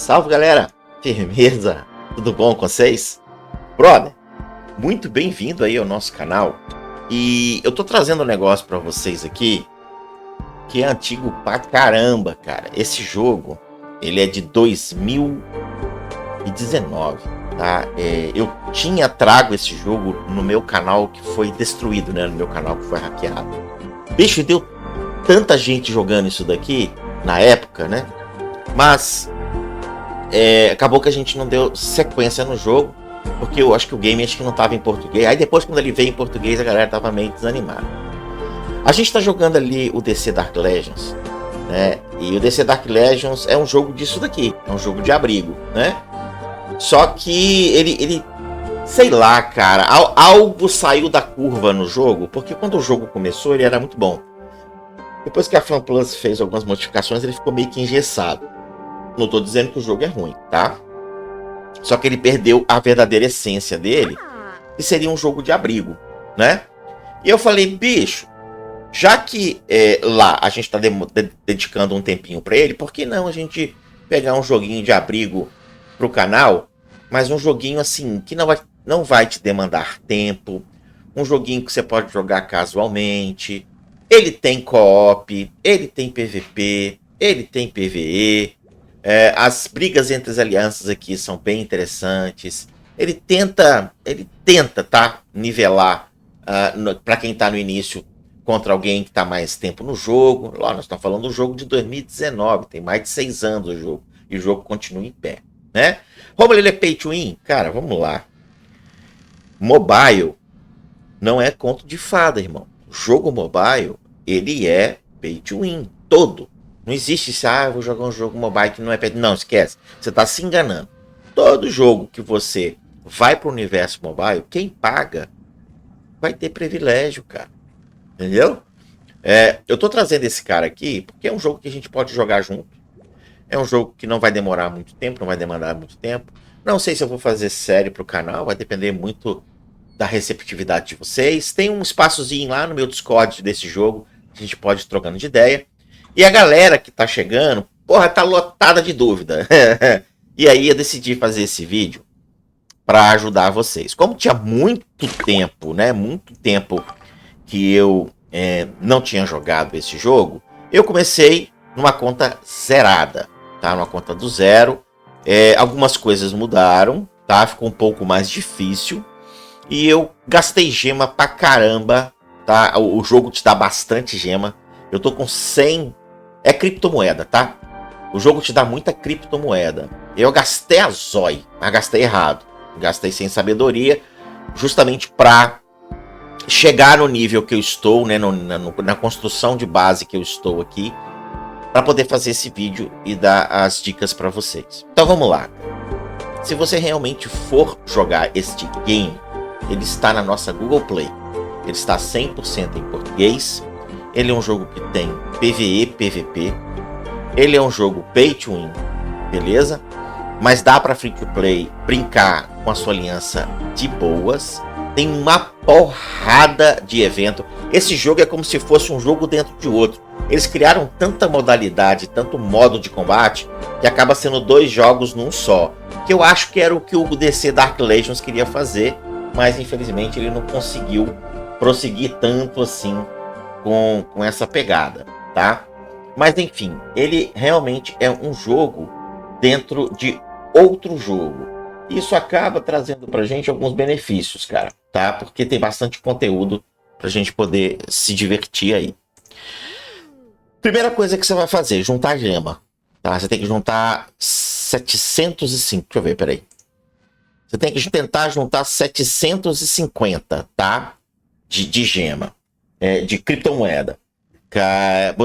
Salve, galera! Firmeza? Tudo bom com vocês? Brother, muito bem-vindo aí ao nosso canal. E eu tô trazendo um negócio pra vocês aqui que é antigo pra caramba, cara. Esse jogo, ele é de 2019, tá? Eu tinha trago esse jogo no meu canal que foi destruído, né? No meu canal que foi hackeado. Bicho, deu tanta gente jogando isso daqui na época, né? Mas acabou que a gente não deu sequência no jogo, porque eu acho que o game não estava em português. Aí depois, quando ele veio em português, a galera tava meio desanimada. A gente tá jogando ali o DC Dark Legends, né? E o DC Dark Legends é um jogo disso daqui, é um jogo de abrigo, né? Só que ele sei lá, cara, algo saiu da curva no jogo, porque quando o jogo começou ele era muito bom. Depois que a FanPlus fez algumas modificações, ele ficou meio que engessado. Não tô dizendo que o jogo é ruim, tá? Só que ele perdeu a verdadeira essência dele, que seria um jogo de abrigo, né? E eu falei, bicho, já que lá a gente tá dedicando um tempinho pra ele, por que não a gente pegar um joguinho de abrigo pro canal, mas um joguinho assim, que não vai te demandar tempo, um joguinho que você pode jogar casualmente, ele tem co-op, ele tem PVP, ele tem PVE, as brigas entre as alianças aqui são bem interessantes. Ele tenta, tá, nivelar para quem tá no início contra alguém que tá mais tempo no jogo. Lá nós estamos falando do jogo de 2019, tem mais de 6 anos o jogo, e o jogo continua em pé, né? Como ele é pay to win? Cara, vamos lá. Mobile não é conto de fada, irmão. O jogo mobile, ele é pay to win, todo. Não existe isso, eu vou jogar um jogo mobile que não é pay to win. Não, esquece. Você está se enganando. Todo jogo que você vai para o universo mobile, quem paga vai ter privilégio, cara. Entendeu? Eu tô trazendo esse cara aqui porque é um jogo que a gente pode jogar junto. É um jogo que não vai demorar muito tempo, não vai demandar muito tempo. Não sei se eu vou fazer série pro canal, vai depender muito da receptividade de vocês. Tem um espaçozinho lá no meu Discord desse jogo, que a gente pode ir trocando de ideia. E a galera que tá chegando, porra, tá lotada de dúvida. E aí eu decidi fazer esse vídeo para ajudar vocês. Como tinha muito tempo, né? Muito tempo que eu não tinha jogado esse jogo, eu comecei numa conta zerada, tá? Numa conta do zero. Algumas coisas mudaram, tá? Ficou um pouco mais difícil. E eu gastei gema pra caramba, tá? O jogo te dá bastante gema. Eu tô com 100... É criptomoeda, tá? O jogo te dá muita criptomoeda. Eu gastei a zói, mas gastei errado. Gastei sem sabedoria, justamente pra chegar no nível que eu estou, né? Na construção de base que eu estou aqui, para poder fazer esse vídeo e dar as dicas para vocês. Então vamos lá. Se você realmente for jogar este game, ele está na nossa Google Play. Ele está 100% em português. Ele é um jogo que tem PVE, PVP. Ele é um jogo pay to win, beleza? Mas dá para free to play brincar com a sua aliança de boas. Tem uma porrada de evento. Esse jogo é como se fosse um jogo dentro de outro. Eles criaram tanta modalidade, tanto modo de combate, que acaba sendo 2 jogos num só. Que eu acho que era o que o DC Dark Legends queria fazer, mas infelizmente ele não conseguiu prosseguir tanto assim com essa pegada, tá? Mas enfim, ele realmente é um jogo dentro de outro jogo. Isso acaba trazendo pra gente alguns benefícios, cara, tá? Porque tem bastante conteúdo pra gente poder se divertir aí. Primeira coisa que você vai fazer, juntar gema, tá? Você tem que juntar 705, deixa eu ver, peraí. Você tem que tentar juntar 750, tá? De gema, de criptomoeda.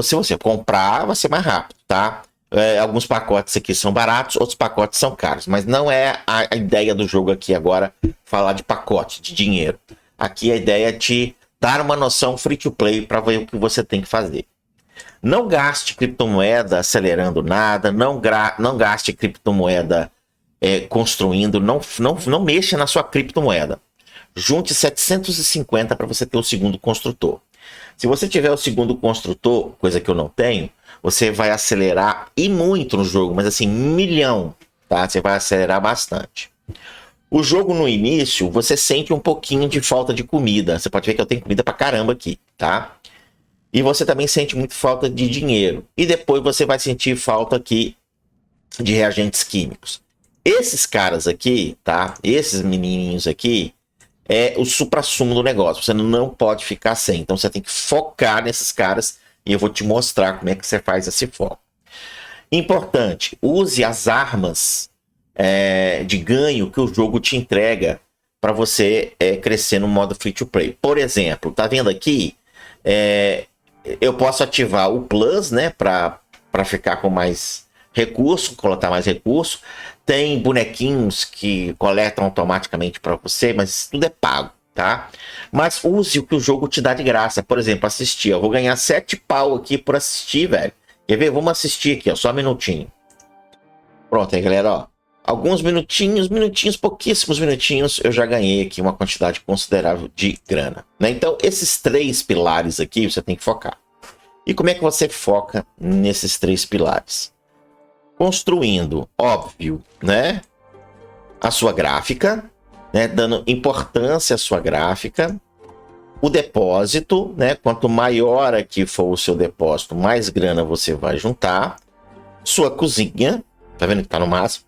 Se você comprar, vai ser mais rápido, tá? Alguns pacotes aqui são baratos, outros pacotes são caros. Mas não é a ideia do jogo aqui agora falar de pacote, de dinheiro. Aqui a ideia é te dar uma noção free to play para ver o que você tem que fazer. Não gaste criptomoeda acelerando nada, não gaste criptomoeda construindo, não mexa na sua criptomoeda. Junte 750 para você ter o segundo construtor. Se você tiver o segundo construtor, coisa que eu não tenho, você vai acelerar e muito no jogo, mas assim, 1 milhão. tá? Você vai acelerar bastante. O jogo no início, você sente um pouquinho de falta de comida. Você pode ver que eu tenho comida pra caramba aqui, tá? E você também sente muito falta de dinheiro. E depois você vai sentir falta aqui de reagentes químicos. Esses caras aqui, tá? Esses menininhos aqui, é o suprassumo do negócio. Você não pode ficar sem. Então você tem que focar nesses caras e eu vou te mostrar como é que você faz esse foco. Importante, use as armas de ganho que o jogo te entrega para você crescer no modo free to play. Por exemplo, tá vendo aqui? Eu posso ativar o Plus, né, para ficar com mais recurso, coletar mais recurso. Tem bonequinhos que coletam automaticamente para você, mas tudo é pago, tá? Mas use o que o jogo te dá de graça. Por exemplo, assistir. Eu vou ganhar 7 pau aqui por assistir, velho. Quer ver? Vamos assistir aqui, ó, só um minutinho. Pronto aí, galera, ó. Alguns minutinhos, pouquíssimos minutinhos, eu já ganhei aqui uma quantidade considerável de grana, né? Então, esses 3 pilares aqui, você tem que focar. E como é que você foca nesses 3 pilares? Construindo, óbvio, né? A sua gráfica, né? Dando importância à sua gráfica. O depósito, né? Quanto maior aqui for o seu depósito, mais grana você vai juntar. Sua cozinha, tá vendo que tá no máximo?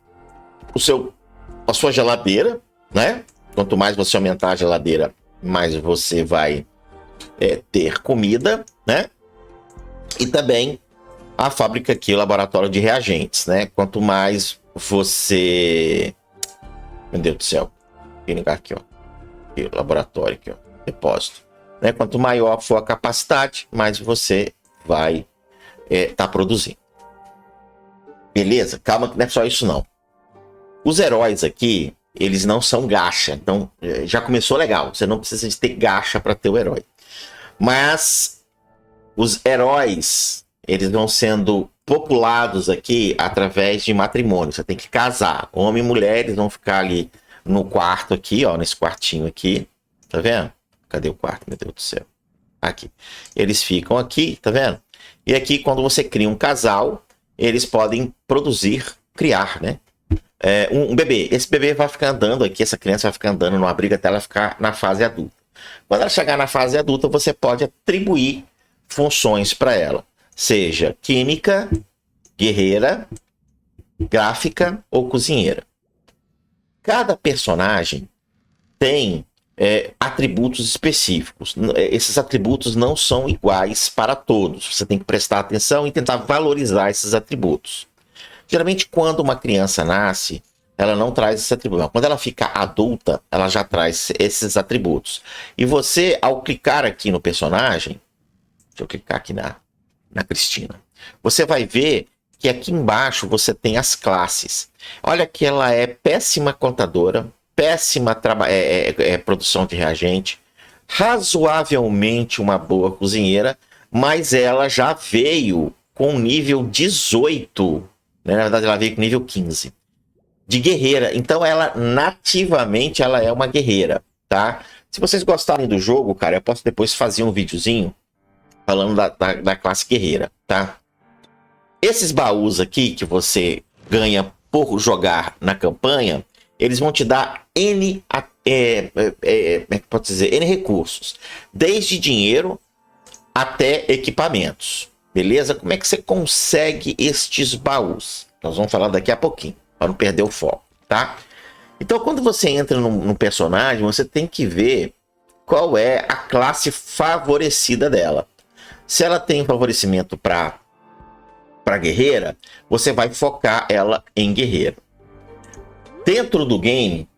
A sua geladeira, né? Quanto mais você aumentar a geladeira, mais você vai ter comida, né? E também a fábrica aqui, o laboratório de reagentes, né? Quanto mais você... Meu Deus do céu. Vou ligar aqui, ó. Aqui, o laboratório aqui, ó. Depósito. Né? Quanto maior for a capacidade, mais você vai tá produzindo. Beleza? Calma que não é só isso, não. Os heróis aqui, eles não são gacha. Então, já começou legal. Você não precisa de ter gacha para ter o herói. Mas os heróis, eles vão sendo populados aqui através de matrimônio. Você tem que casar. Homem e mulher, eles vão ficar ali no quarto aqui, ó. Nesse quartinho aqui. Tá vendo? Cadê o quarto? Meu Deus do céu. Aqui. Eles ficam aqui, tá vendo? E aqui, quando você cria um casal, eles podem criar, né? Um bebê. Esse bebê vai ficar andando aqui, essa criança vai ficar andando no abrigo até ela ficar na fase adulta. Quando ela chegar na fase adulta, você pode atribuir funções para ela. Seja química, guerreira, gráfica ou cozinheira. Cada personagem tem atributos específicos. Esses atributos não são iguais para todos. Você tem que prestar atenção e tentar valorizar esses atributos. Geralmente, quando uma criança nasce, ela não traz esse atributo. Quando ela fica adulta, ela já traz esses atributos. E você, ao clicar aqui no personagem, deixa eu clicar aqui na Cristina, você vai ver que aqui embaixo você tem as classes. Olha que ela é péssima contadora, péssima produção de reagente, razoavelmente uma boa cozinheira, mas ela já veio com nível 18, né? Na verdade ela veio com nível 15 de guerreira. Então ela nativamente ela é uma guerreira, tá? Se vocês gostarem do jogo, cara, eu posso depois fazer um videozinho falando da classe guerreira, tá? Esses baús aqui que você ganha por jogar na campanha, eles vão te dar N recursos, desde dinheiro até equipamentos, beleza? Como é que você consegue estes baús? Nós vamos falar daqui a pouquinho, para não perder o foco, tá? Então, quando você entra no personagem, você tem que ver qual é a classe favorecida dela. Se ela tem favorecimento para guerreira, você vai focar ela em guerreiro. Dentro do game,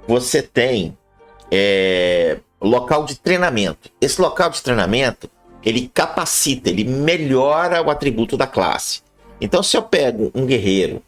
você tem local de treinamento. Esse local de treinamento, ele capacita, ele melhora o atributo da classe. Então, se eu pego um guerreiro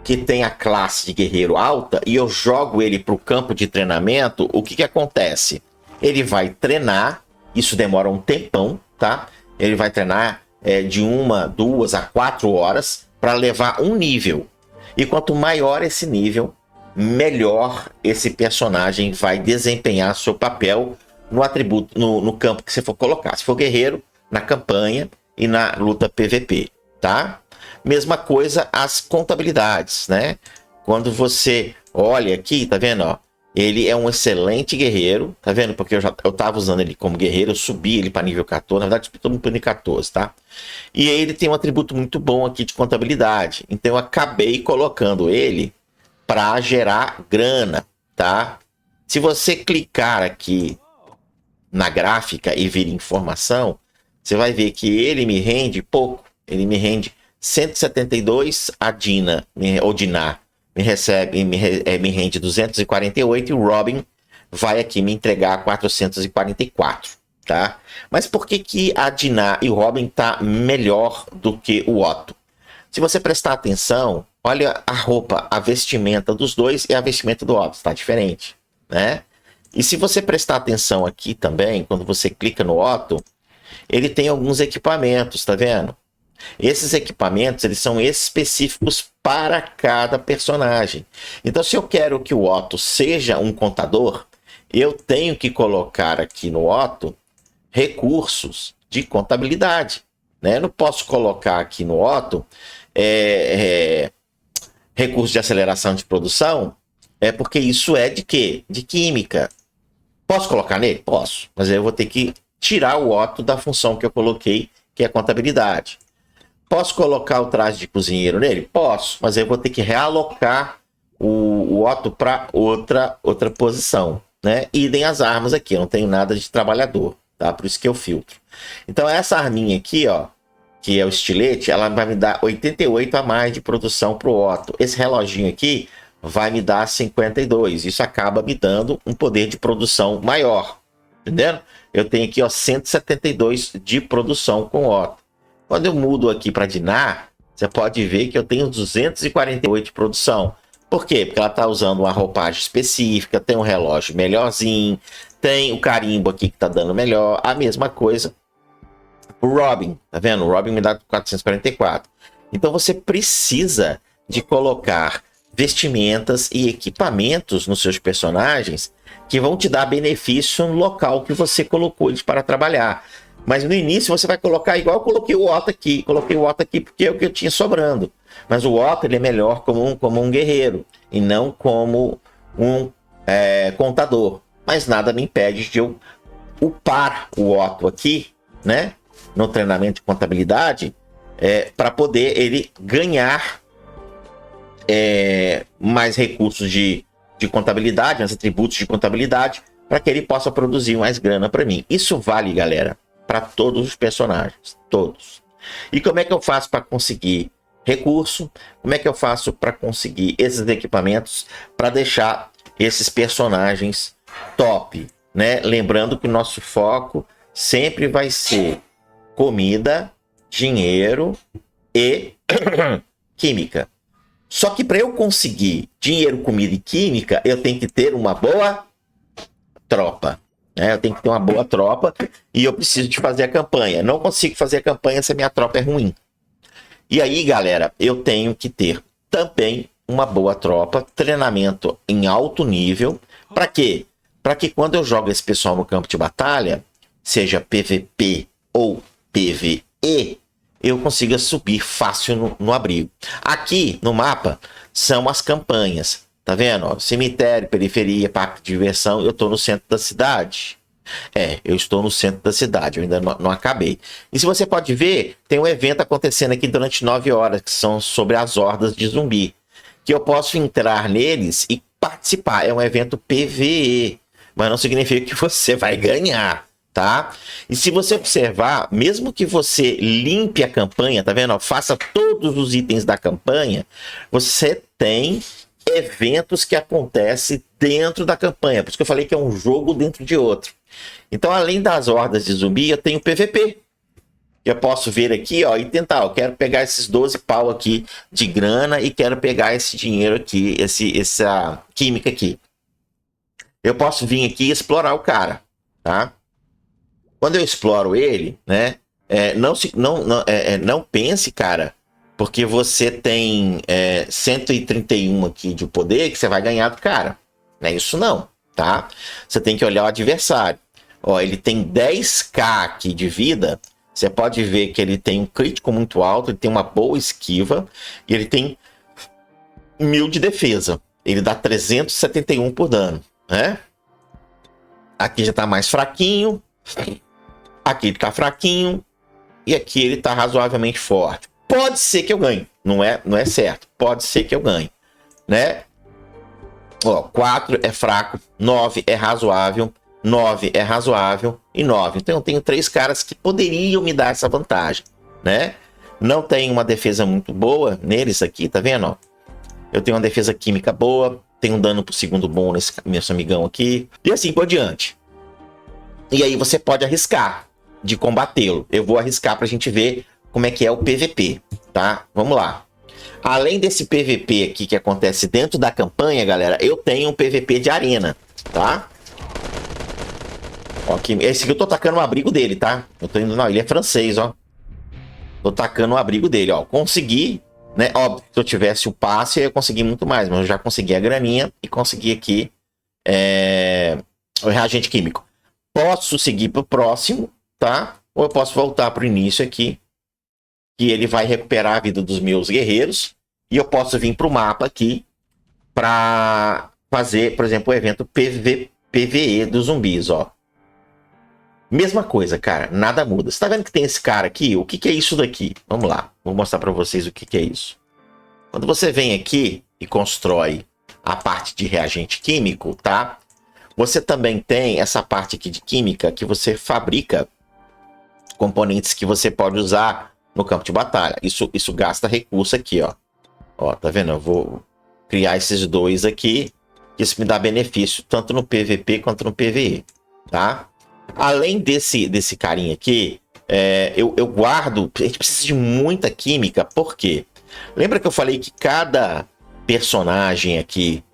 que tem a classe de guerreiro alta e eu jogo ele para o campo de treinamento, o que acontece? Ele vai treinar, isso demora um tempão, tá? Ele vai treinar de 1, 2 a 4 horas para levar um nível. E quanto maior esse nível, melhor esse personagem vai desempenhar seu papel no atributo, no campo que você for colocar. Se for guerreiro, na campanha e na luta PVP, tá? Mesma coisa as contabilidades, né? quando você olha aqui, tá vendo, ó? Ele é um excelente guerreiro, tá vendo? Porque eu tava usando ele como guerreiro, eu subi ele para nível 14, na verdade, todo mundo para nível 14, tá? E aí ele tem um atributo muito bom aqui de contabilidade. Então eu acabei colocando ele para gerar grana, tá? Se você clicar aqui na gráfica e vir informação, você vai ver que ele me rende pouco. Ele me rende 172, a Dina, ou Dinar, me rende 248 e o Robin vai aqui me entregar 444, tá? Mas por que a Dinar e o Robin tá melhor do que o Otto? Se você prestar atenção, olha a roupa, a vestimenta dos dois e a vestimenta do Otto, está diferente, né? E se você prestar atenção aqui também, quando você clica no Otto, ele tem alguns equipamentos, tá vendo? Esses equipamentos, eles são específicos para cada personagem. Então, se eu quero que o Otto seja um contador, eu tenho que colocar aqui no Otto recursos de contabilidade, né? Eu não posso colocar aqui no Otto recursos de aceleração de produção, porque isso é de quê? De química. Posso colocar nele? Posso, mas aí eu vou ter que tirar o Otto da função que eu coloquei, que é contabilidade. Posso colocar o traje de cozinheiro nele? Posso, mas aí eu vou ter que realocar o Otto para outra posição, né? Idem as armas aqui, eu não tenho nada de trabalhador, tá? Por isso que eu filtro. Então essa arminha aqui, ó, que é o estilete, ela vai me dar 88 a mais de produção para o Otto. Esse reloginho aqui vai me dar 52. Isso acaba me dando um poder de produção maior, entendendo? Eu tenho aqui, ó, 172 de produção com o Otto. Quando eu mudo aqui para Dinar, você pode ver que eu tenho 248 de produção. Por quê? Porque ela está usando uma roupagem específica, tem um relógio melhorzinho, tem o carimbo aqui que está dando melhor. A mesma coisa o Robin, tá vendo? O Robin me dá 444. Então você precisa de colocar vestimentas e equipamentos nos seus personagens que vão te dar benefício no local que você colocou eles para trabalhar. Mas no início você vai colocar igual eu coloquei o Otto aqui. Coloquei o Otto aqui porque é o que eu tinha sobrando. Mas o Otto ele é melhor como um guerreiro e não como um contador. Mas nada me impede de eu upar o Otto aqui, né? No treinamento de contabilidade, para poder ele ganhar mais recursos de contabilidade, mais atributos de contabilidade, para que ele possa produzir mais grana para mim. Isso vale, galera, para todos os personagens, todos. E como é que eu faço para conseguir recurso? Como é que eu faço para conseguir esses equipamentos para deixar esses personagens top, né? Lembrando que o nosso foco sempre vai ser comida, dinheiro e química. Só que para eu conseguir dinheiro, comida e química, eu tenho que ter uma boa tropa. Eu tenho que ter uma boa tropa e eu preciso de fazer a campanha. Não consigo fazer a campanha se a minha tropa é ruim. E aí, galera, eu tenho que ter também uma boa tropa, treinamento em alto nível. Para quê? Para que quando eu jogo esse pessoal no campo de batalha, seja PVP ou PVE, eu consiga subir fácil no abrigo. Aqui no mapa são as campanhas. Tá vendo? Ó, cemitério, periferia, parque de diversão. Eu estou no centro da cidade. Eu estou no centro da cidade. Eu ainda não acabei. E se você pode ver, tem um evento acontecendo aqui durante 9 horas, que são sobre as hordas de zumbi. Que eu posso entrar neles e participar. É um evento PVE. Mas não significa que você vai ganhar. Tá? E se você observar, mesmo que você limpe a campanha, tá vendo? Faça todos os itens da campanha, você tem eventos que acontecem dentro da campanha. Por isso que eu falei que é um jogo dentro de outro. Então, além das hordas de zumbi, eu tenho PVP. Eu posso vir aqui, ó, e tentar. Eu quero pegar esses 12 pau aqui de grana e quero pegar esse dinheiro aqui, essa química aqui. Eu posso vir aqui e explorar o cara, tá? Quando eu exploro ele, né? Não pense, cara, porque você tem 131 aqui de poder que você vai ganhar do cara. Não é isso não, tá? Você tem que olhar o adversário. Ó, ele tem 10k aqui de vida. Você pode ver que ele tem um crítico muito alto, ele tem uma boa esquiva e ele tem 1000 de defesa. Ele dá 371 por dano, né? Aqui já tá mais fraquinho. Aqui ele tá fraquinho. E aqui ele tá razoavelmente forte. Pode ser que eu ganhe. Não é certo. Pode ser que eu ganhe, né? Ó, 4 é fraco, 9 é razoável, 9 é razoável e 9. Então eu tenho 3 caras que poderiam me dar essa vantagem, né? Não tem uma defesa muito boa neles aqui, tá vendo? Ó? Eu tenho uma defesa química boa, tenho um dano por segundo bom nesse amigão aqui, e assim por diante. E aí você pode arriscar de combatê-lo. Eu vou arriscar pra gente ver como é que é o PVP, tá? Vamos lá. Além desse PVP aqui que acontece dentro da campanha, galera, eu tenho um PVP de arena, tá? Ó, aqui, esse aqui eu tô tacando o abrigo dele, tá? Eu tô indo, não, ele é francês, ó. Tô tacando o abrigo dele, ó. Consegui, né? Óbvio, se eu tivesse o passe, eu ia conseguir muito mais, mas eu já consegui a graninha e consegui aqui o reagente químico. Posso seguir pro próximo, tá? Ou eu posso voltar pro início aqui, que ele vai recuperar a vida dos meus guerreiros. E eu posso vir pro mapa aqui para fazer, por exemplo, o evento PVE dos zumbis, ó. Mesma coisa, cara, nada muda. Você tá vendo que tem esse cara aqui? O que que é isso daqui? Vamos lá, vou mostrar para vocês o que que é isso. Quando você vem aqui e constrói a parte de reagente químico, tá? Você também tem essa parte aqui de química que você fabrica componentes que você pode usar no campo de batalha. Isso gasta recurso aqui, ó. Ó, tá vendo? Eu vou criar esses dois aqui. Isso me dá benefício tanto no PVP quanto no PVE, tá? Além desse carinha aqui, eu guardo... A gente precisa de muita química, por quê? Lembra que eu falei que cada personagem aqui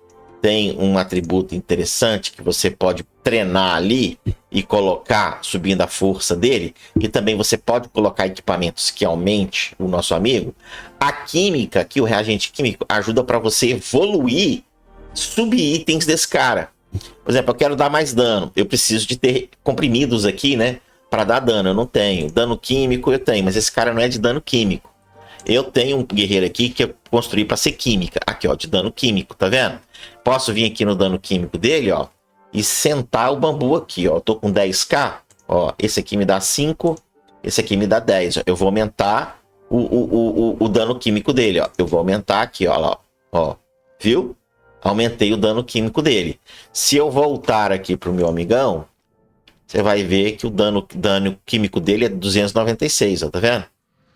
tem um atributo interessante que você pode treinar ali e colocar subindo a força dele, e também você pode colocar equipamentos que aumente o nosso amigo. A química aqui, o reagente químico, ajuda para você evoluir sub-itens desse cara. Por exemplo, eu quero dar mais dano, eu preciso de ter comprimidos aqui, né, para dar dano. Eu não tenho. Dano químico eu tenho, mas esse cara não é de dano químico. Eu tenho um guerreiro aqui que eu construí para ser química. Aqui, ó, de dano químico, tá vendo? Posso vir aqui no dano químico dele, ó, e sentar o bambu aqui, ó. Eu tô com 10k, ó. Esse aqui me dá 5, esse aqui me dá 10, ó. Eu vou aumentar o dano químico dele, ó. Eu vou aumentar aqui, ó, ó. Viu? Aumentei o dano químico dele. Se eu voltar aqui pro meu amigão, você vai ver que o dano químico dele é 296, ó, tá vendo?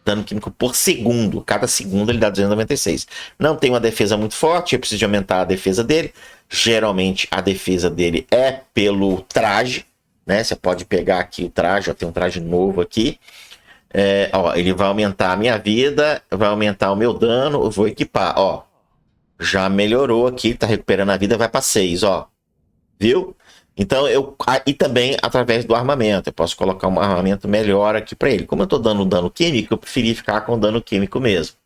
Dano químico por segundo. Cada segundo ele dá 296. Não tem uma defesa muito forte, eu preciso de aumentar a defesa dele. Geralmente a defesa dele é pelo traje, né? Você pode pegar aqui o traje, ó, tem um traje novo aqui. Ó, ele vai aumentar a minha vida, vai aumentar o meu dano, eu vou equipar, ó. Já melhorou aqui, tá recuperando a vida, vai para 6, ó. Viu? Então, e também através do armamento. Eu posso colocar um armamento melhor aqui para ele. Como eu estou dando dano químico, eu preferi ficar com dano químico mesmo.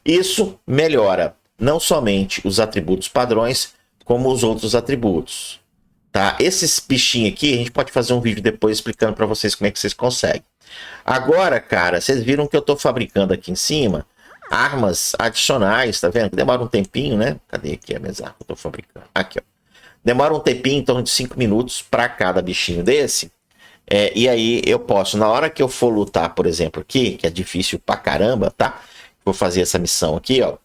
Isso melhora não somente os atributos padrões, como os outros atributos. Tá? Esses bichinhos aqui, a gente pode fazer um vídeo depois explicando para vocês como é que vocês conseguem. Agora, cara, vocês viram que eu estou fabricando aqui em cima armas adicionais, tá vendo? Demora um tempinho, né? Cadê aqui a minha arma que eu estou fabricando? Aqui, ó. Demora um tempinho, em torno de 5 minutos para cada bichinho desse. E aí eu posso, na hora que eu for lutar, por exemplo, aqui, que é difícil pra caramba, tá? Vou fazer essa missão aqui, ó.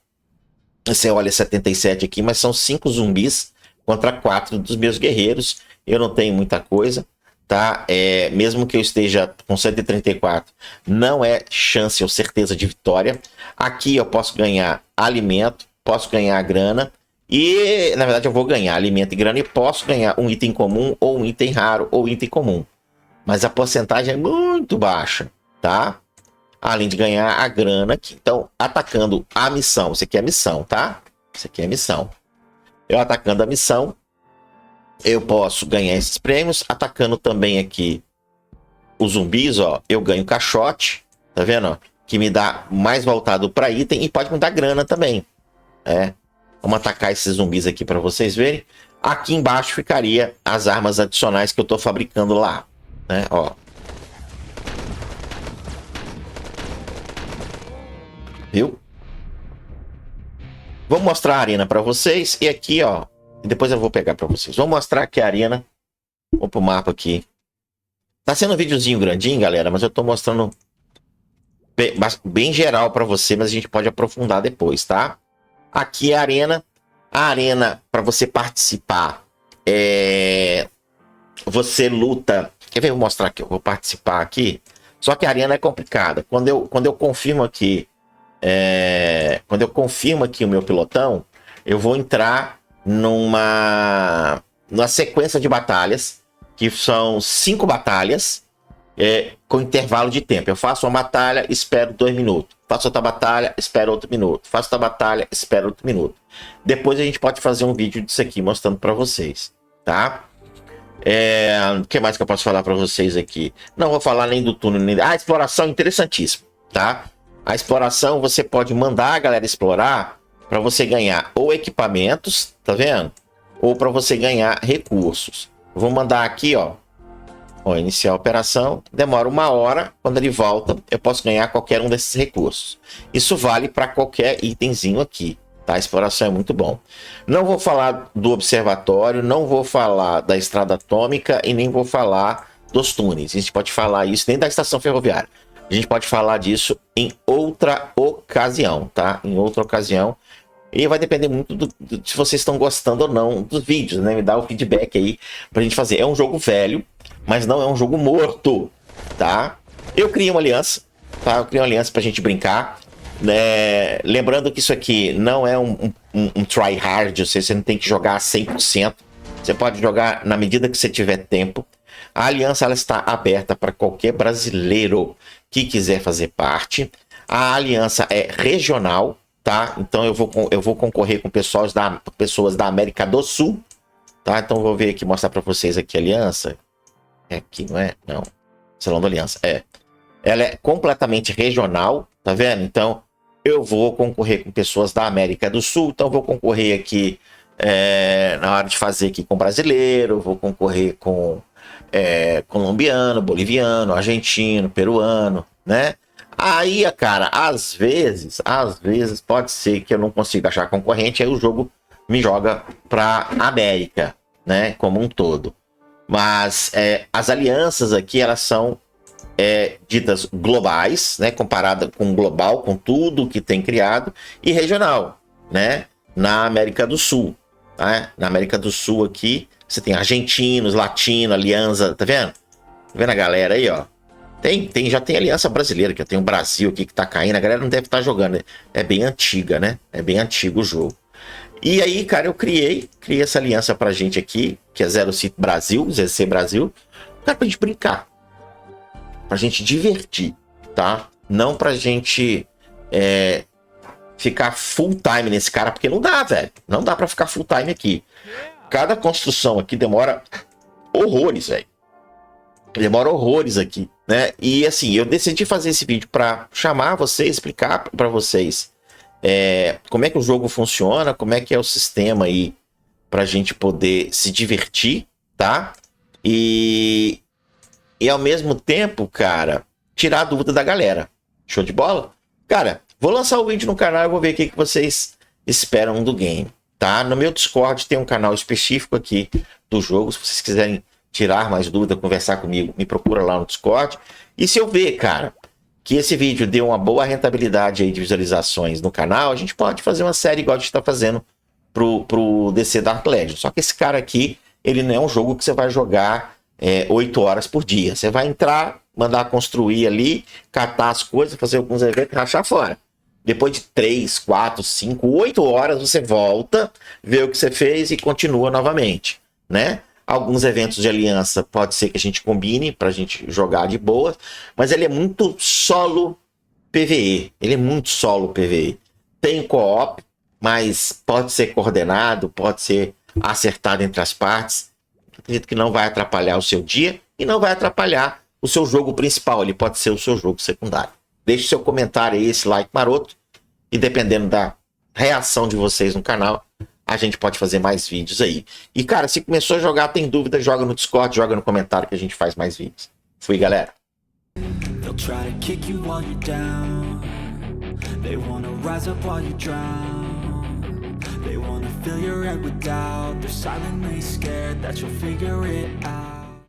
Você olha 77 aqui, mas são 5 zumbis contra 4 dos meus guerreiros. Eu não tenho muita coisa, tá? Mesmo que eu esteja com 134, não é chance ou certeza de vitória. Aqui eu posso ganhar alimento, posso ganhar grana. E, na verdade, eu vou ganhar alimento e grana e posso ganhar um item comum, ou um item raro, ou item comum. Mas a porcentagem é muito baixa, tá? Além de ganhar a grana aqui. Então, atacando a missão. Isso aqui é a missão, tá? Isso aqui é a missão. Eu atacando a missão, eu posso ganhar esses prêmios. Atacando também aqui os zumbis, ó, eu ganho caixote, tá vendo? Ó? Que me dá mais voltado para item e pode me dar grana também, Vamos atacar esses zumbis aqui para vocês verem. Aqui embaixo ficaria as armas adicionais que eu estou fabricando lá, né? Ó. Viu? Vou mostrar a arena para vocês. E aqui, ó, depois eu vou pegar para vocês. Vou mostrar aqui a arena. Vou pro mapa aqui. Tá sendo um videozinho grandinho, galera, mas eu tô mostrando bem geral para você, mas a gente pode aprofundar depois, tá? Aqui é a arena. A arena, para você participar, você luta... Quer ver? Eu vou mostrar aqui. Eu vou participar aqui. Só que a arena é complicada. Quando eu confirmo aqui... quando eu confirmo aqui o meu pilotão, eu vou entrar numa sequência de batalhas, que são 5 batalhas, com intervalo de tempo. Eu faço uma batalha, espero 2 minutos. Faço outra batalha, espero outro minuto. Faço outra batalha, espero outro minuto. Depois a gente pode fazer um vídeo disso aqui, mostrando para vocês, tá? O que mais que eu posso falar para vocês aqui? Não vou falar nem do túnel, nem... A exploração é interessantíssima, tá? A exploração, você pode mandar a galera explorar para você ganhar ou equipamentos, tá vendo? Ou para você ganhar recursos. Vou mandar aqui, ó, iniciar a operação. Demora 1 hora. Quando ele volta, eu posso ganhar qualquer um desses recursos. Isso vale para qualquer itemzinho aqui, tá? A exploração é muito bom. Não vou falar do observatório, não vou falar da estrada atômica e nem vou falar dos túneis. A gente pode falar isso nem da estação ferroviária. A gente pode falar disso em outra ocasião, tá? Em outra ocasião. E vai depender muito se vocês estão gostando ou não dos vídeos, né? Me dá o feedback aí pra gente fazer. É um jogo velho, mas não é um jogo morto, tá? Eu criei uma aliança, tá? Eu criei uma aliança pra gente brincar. Né? Lembrando que isso aqui não é um try hard, você não tem que jogar 100%. Você pode jogar na medida que você tiver tempo. A aliança ela está aberta para qualquer brasileiro que quiser fazer parte. A aliança é regional, tá? Então eu vou concorrer com pessoas da América do Sul, tá? Então eu vou ver aqui, mostrar para vocês aqui a aliança. É aqui, não é? Não. Salão da Aliança, Ela é completamente regional, tá vendo? Então eu vou concorrer com pessoas da América do Sul. Então eu vou concorrer aqui na hora de fazer aqui com brasileiro, vou concorrer com colombiano, boliviano, argentino, peruano, né? Aí, cara, às vezes pode ser que eu não consiga achar concorrente, aí o jogo me joga pra América, né? Como um todo. Mas as alianças aqui, elas são ditas globais, né? Comparada com global, com tudo que tem criado, e regional, né? Na América do Sul, tá? Na América do Sul aqui, você tem argentinos, latino, aliança, tá vendo? Tá vendo a galera aí, ó? Já tem aliança brasileira, que eu tenho o Brasil aqui que tá caindo, a galera não deve estar jogando. É bem antiga, né? É bem antigo o jogo. E aí, cara, eu criei essa aliança pra gente aqui, que é Zero City Brasil, ZC Brasil, cara, pra gente brincar. Pra gente divertir, tá? Não pra gente ficar full time nesse cara, porque não dá, velho. Não dá pra ficar full time aqui. Cada construção aqui demora horrores, velho. Demora horrores aqui, né? E assim, eu decidi fazer esse vídeo para chamar vocês, explicar para vocês como é que o jogo funciona, como é que é o sistema aí pra gente poder se divertir, tá? E ao mesmo tempo, cara, tirar a dúvida da galera. Show de bola? Cara, vou lançar o vídeo no canal e vou ver o que vocês esperam do game, tá? No meu Discord tem um canal específico aqui do jogo, se vocês quiserem tirar mais dúvida, conversar comigo, me procura lá no Discord. E se eu ver, cara, que esse vídeo deu uma boa rentabilidade aí de visualizações no canal, a gente pode fazer uma série igual a gente tá fazendo pro DC Dark Legends. Só que esse cara aqui, ele não é um jogo que você vai jogar 8 horas por dia. Você vai entrar, mandar construir ali, catar as coisas, fazer alguns eventos e rachar fora. Depois de 3, 4, 5, 8 horas, você volta, vê o que você fez e continua novamente, né? Alguns eventos de aliança pode ser que a gente combine pra gente jogar de boa, mas ele é muito solo PvE. Ele é muito solo PvE. Tem co-op, mas pode ser coordenado, pode ser acertado entre as partes. Acredito que não vai atrapalhar o seu dia e não vai atrapalhar o seu jogo principal. Ele pode ser o seu jogo secundário. Deixe seu comentário aí, esse like maroto, e dependendo da reação de vocês no canal, a gente pode fazer mais vídeos aí. E, cara, se começou a jogar, tem dúvida, joga no Discord, joga no comentário que a gente faz mais vídeos. Fui, galera. They'll try to kick you while you're down. They wanna rise up while you drown. They wanna fill your head with doubt. They're silently scared that you'll figure it out.